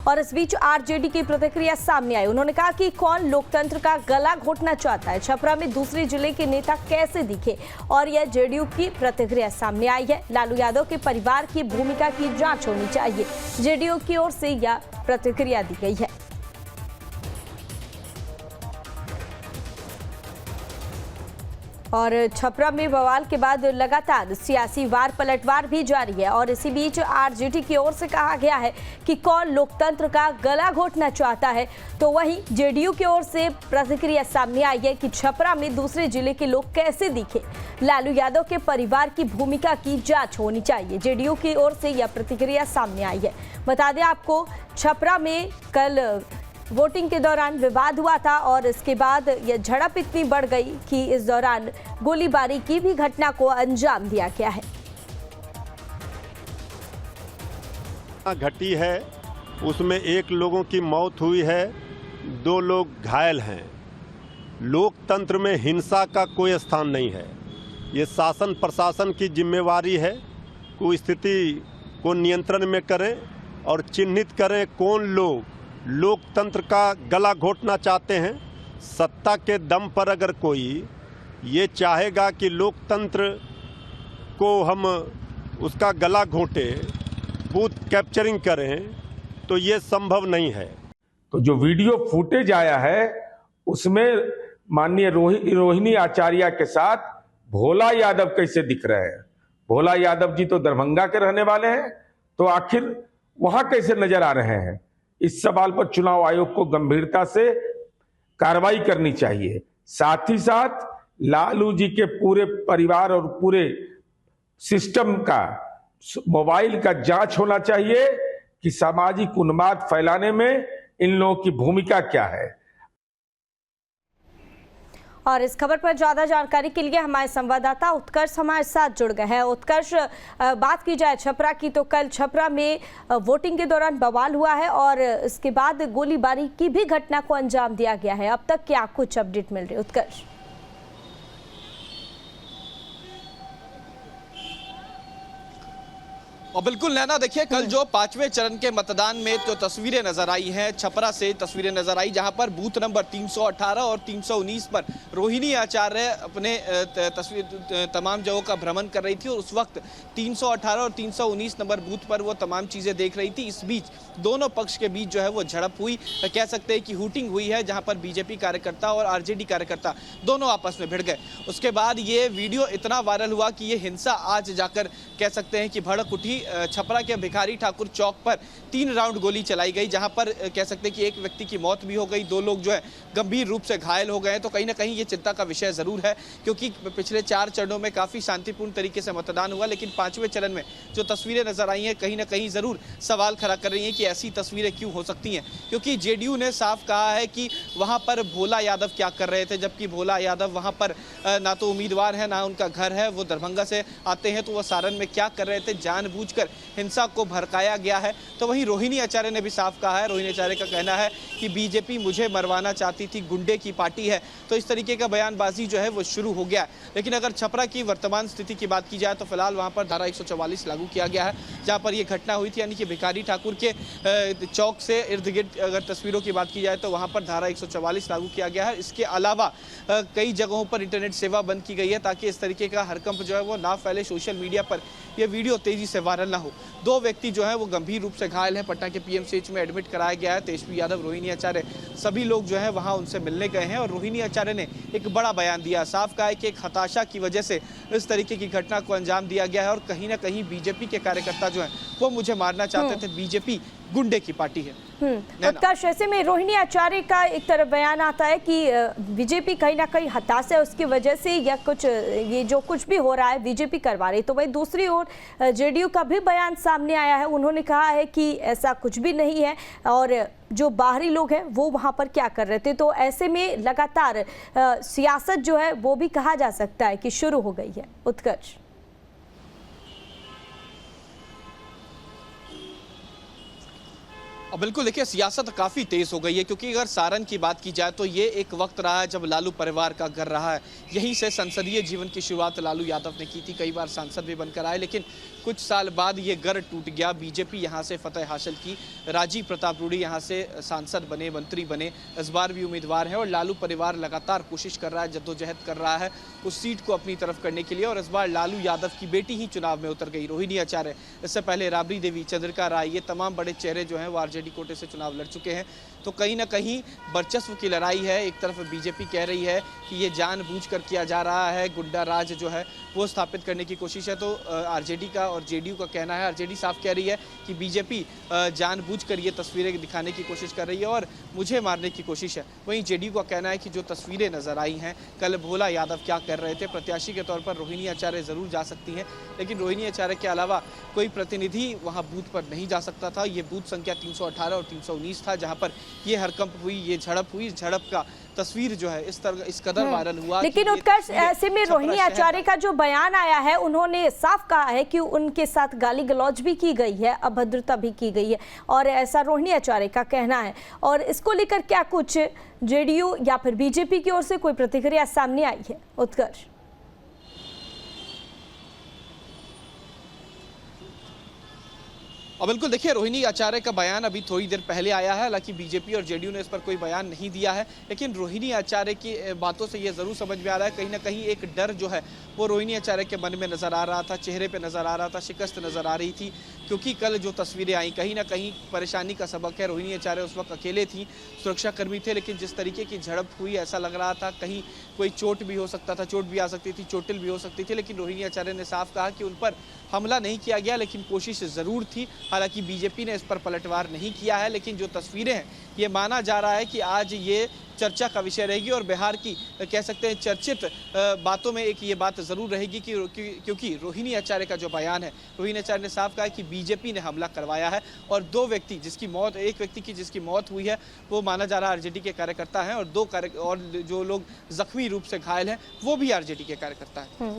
और इस बीच आरजेडी की प्रतिक्रिया सामने आई। उन्होंने कहा कि कौन लोकतंत्र का गला घोटना चाहता है, छपरा में दूसरे जिले के नेता कैसे दिखे, और यह जेडीयू की प्रतिक्रिया सामने आई है। लालू यादव के परिवार की भूमिका की जांच होनी चाहिए, जेडीयू की ओर से यह प्रतिक्रिया दी गई है। और छपरा में बवाल के बाद लगातार सियासी वार पलटवार भी जारी है और इसी बीच आरजेडी की ओर से कहा गया है कि कौन लोकतंत्र का गला घोटना चाहता है, तो वहीं जेडीयू की ओर से प्रतिक्रिया सामने आई है कि छपरा में दूसरे जिले के लोग कैसे दिखे, लालू यादव के परिवार की भूमिका की जांच होनी चाहिए, जेडीयू की ओर से यह प्रतिक्रिया सामने आई है। बता दें आपको, छपरा में कल वोटिंग के दौरान विवाद हुआ था और इसके बाद यह झड़प इतनी बढ़ गई कि इस दौरान गोलीबारी की भी घटना को अंजाम दिया गया है। घटी है उसमें 1 लोगों की मौत हुई है, 2 लोग घायल हैं। लोकतंत्र में हिंसा का कोई स्थान नहीं है। ये शासन प्रशासन की जिम्मेवारी है कि स्थिति को नियंत्रण में करें और चिन्हित करें कौन लोग लोकतंत्र का गला घोटना चाहते हैं। सत्ता के दम पर अगर कोई ये चाहेगा कि लोकतंत्र को हम उसका गला घोंटे, बूथ कैप्चरिंग करें, तो ये संभव नहीं है। तो जो वीडियो फुटेज आया है उसमें माननीय रोहिणी आचार्य के साथ भोला यादव कैसे दिख रहे हैं। भोला यादव जी तो दरभंगा के रहने वाले हैं, तो आखिर वहां कैसे नजर आ रहे हैं। इस सवाल पर चुनाव आयोग को गंभीरता से कार्रवाई करनी चाहिए। साथ ही साथ लालू जी के पूरे परिवार और पूरे सिस्टम का मोबाइल का जांच होना चाहिए कि सामाजिक उन्माद फैलाने में इन लोगों की भूमिका क्या है। और इस खबर पर ज्यादा जानकारी के लिए हमारे संवाददाता उत्कर्ष हमारे साथ जुड़ गए हैं। उत्कर्ष, बात की जाए छपरा की, तो कल छपरा में वोटिंग के दौरान बवाल हुआ है और इसके बाद गोलीबारी की भी घटना को अंजाम दिया गया है। अब तक क्या कुछ अपडेट मिल रही है उत्कर्ष? और बिल्कुल नैना, देखिए कल जो 5वें चरण के मतदान में तो तस्वीरें नजर आई हैं, छपरा से तस्वीरें नजर आई जहां पर बूथ नंबर 318 और 319 पर रोहिणी आचार्य अपने तमाम जगहों का भ्रमण कर रही थी और उस वक्त 318 और 319 नंबर बूथ पर वो तमाम चीजें देख रही थी। इस बीच दोनों पक्ष के बीच जो है वो झड़प हुई, कह सकते हैं कि हूटिंग हुई है, जहां पर बीजेपी कार्यकर्ता और आरजेडी कार्यकर्ता दोनों आपस में भिड़ गए। उसके बाद ये वीडियो इतना वायरल हुआ कि ये हिंसा आज जाकर कह सकते हैं कि भड़क उठी। छपरा के भिखारी ठाकुर चौक पर 3 राउंड गोली चलाई गई, जहां पर कह सकते हैं कि एक व्यक्ति की मौत भी हो गई, 2 लोग जो है गंभीर रूप से घायल हो गए। तो कहीं ना कहीं ये चिंता का विषय जरूर है, क्योंकि पिछले 4 चरणों में काफी शांतिपूर्ण तरीके से मतदान हुआ, लेकिन 5वें चरण में जो तस्वीरें नजर आई हैं कहीं ना कहीं जरूर सवाल खड़ा कर रही हैं कि ऐसी तस्वीरें क्यों हो सकती हैं। क्योंकि जेडीयू ने साफ कहा है कि वहां पर भोला यादव क्या कर रहे थे, जबकि भोला यादव वहां पर ना तो उम्मीदवार है ना उनका घर है, वो दरभंगा से आते हैं, तो वो सारण में क्या कर रहे थे, जानबूझकर हिंसा को भड़काया गया है। तो वहीं रोहिणी आचार्य ने भी साफ कहा है, रोहिणी आचार्य का कहना है कि बीजेपी मुझे मरवाना चाहती थी, गुंडे की पार्टी है। तो इस तरीके का बयानबाजी जो है वो शुरू हो गया है। लेकिन अगर छपरा की वर्तमान स्थिति की बात की जाए तो फिलहाल वहां पर धारा 144 लागू किया गया है, जहां पर यह घटना हुई थी, यानी कि भिखारी ठाकुर के चौक से इर्द गिर्द अगर तस्वीरों की बात की जाए तो वहां पर धारा 144 लागू किया गया है। इसके अलावा कई जगहों पर इंटरनेट सेवा बंद की गई है ताकि इस तरीके का हरकंप जो है वो ना फैले, सोशल मीडिया पर यह वीडियो तेजी से वायरल ना हो। 2 व्यक्ति जो है वो गंभीर रूप से घायल हैं, पटना के पीएमसीएच में एडमिट कराया गया है। तेजस्वी यादव, रोहिणी आचार्य, सभी लोग जो है वहां उनसे मिलने गए हैं और रोहिणी आचार्य ने एक बड़ा बयान दिया, साफ कहा है कि एक हताशा की वजह से इस तरीके की घटना को अंजाम दिया गया है और कहीं ना कहीं बीजेपी के कार्यकर्ता जो है वो मुझे मारना चाहते थे, बीजेपी गुंडे की पार्टी है। उत्कर्ष, ऐसे में रोहिणी आचार्य का एक तरफ बयान आता है कि बीजेपी कहीं ना कहीं हताश है, उसकी वजह से या कुछ ये जो कुछ भी हो रहा है बीजेपी करवा रही। तो वही दूसरी ओर जेडीयू का भी बयान सामने आया है, उन्होंने कहा है कि ऐसा कुछ भी नहीं है और जो बाहरी लोग हैं वो वहां पर क्या कर रहे थे। तो ऐसे में लगातार सियासत जो है वो भी कहा जा सकता है कि शुरू हो गई है। उत्कर्ष, और बिल्कुल देखिए सियासत काफ़ी तेज़ हो गई है, क्योंकि अगर सारण की बात की जाए तो ये एक वक्त रहा है जब लालू परिवार का घर रहा है। यहीं से संसदीय जीवन की शुरुआत लालू यादव ने की थी, कई बार सांसद भी बनकर आए, लेकिन कुछ साल बाद ये घर टूट गया। बीजेपी यहाँ से फतेह हासिल की, राजीव प्रताप रूडी यहाँ से सांसद बने, मंत्री बने, इस बार भी उम्मीदवार हैं और लालू परिवार लगातार कोशिश कर रहा है, जद्दोजहद कर रहा है उस सीट को अपनी तरफ करने के लिए। और इस बार लालू यादव की बेटी ही चुनाव में उतर गई, रोहिणी आचार्य। इससे पहले राबड़ी देवी, चंद्रिका राय, ये तमाम बड़े चेहरे जो हैं वो आरजेडी कोटे से चुनाव लड़ चुके हैं। तो कहीं ना कहीं वर्चस्व की लड़ाई है। एक तरफ बीजेपी कह रही है कि ये जानबूझकर किया जा रहा है, गुंडा राज जो है वो स्थापित करने की कोशिश है। तो आरजेडी का और जेडीयू का कहना है, आरजेडी साफ कह रही है कि बीजेपी जानबूझकर ये तस्वीरें दिखाने की कोशिश कर रही है और मुझे मारने की कोशिश है। वहीं जेडीयू का कहना है कि जो तस्वीरें नजर आई हैं, कल भोला यादव क्या कर रहे थे, प्रत्याशी के तौर पर रोहिणी आचार्य जरूर जा सकती हैं, लेकिन रोहिणी आचार्य के अलावा कोई प्रतिनिधि वहां बूथ पर नहीं जा सकता था। ये बूथ संख्या 318 और 319 था, जहां पर ये हरकंप हुई, ये झड़प हुई। इस झड़प का तस्वीर जो है इस कदर वायरल हुआ। लेकिन उत्कर्ष, ऐसे में रोहिणी आचार्य का जो बयान आया है, उन्होंने साफ कहा है कि उनके साथ गाली गलौज भी की गई है, अभद्रता भी की गई है, और ऐसा रोहिणी आचार्य का कहना है। और इसको लेकर क्या कुछ जेडीयू या फिर बीजेपी की ओर से कोई प्रतिक्रिया सामने आई है उत्कर्ष? और बिल्कुल देखिए रोहिणी आचार्य का बयान अभी थोड़ी देर पहले आया है, हालांकि बीजेपी और जेडीयू ने इस पर कोई बयान नहीं दिया है, लेकिन रोहिणी आचार्य की बातों से ये जरूर समझ में आ रहा है कहीं ना कहीं एक डर जो है वो रोहिणी आचार्य के मन में नजर आ रहा था, चेहरे पे नजर आ रहा था, शिकस्त नजर आ रही थी। क्योंकि कल जो तस्वीरें आई कहीं ना कहीं परेशानी का सबक है। रोहिणी आचार्य उस वक्त अकेले थी, सुरक्षाकर्मी थे, लेकिन जिस तरीके की झड़प हुई ऐसा लग रहा था कहीं कोई चोट भी हो सकता था, चोट भी आ सकती थी, चोटिल भी हो सकती थी। लेकिन रोहिणी आचार्य ने साफ कहा कि उन पर हमला नहीं किया गया, लेकिन कोशिश जरूर थी। हालांकि बीजेपी ने इस पर पलटवार नहीं किया है, लेकिन जो तस्वीरें हैं ये माना जा रहा है कि आज ये चर्चा का विषय रहेगी और बिहार की कह सकते हैं चर्चित बातों में एक ये बात जरूर रहेगी कि क्योंकि रोहिणी आचार्य का जो बयान है, रोहिणी आचार्य ने साफ कहा कि बीजेपी ने हमला करवाया है और एक व्यक्ति की जिसकी मौत हुई है वो माना जा रहा है आरजेडी के कार्यकर्ता हैं और और जो लोग जख्मी रूप से घायल हैं वो भी आरजेडी के कार्यकर्ता हैं।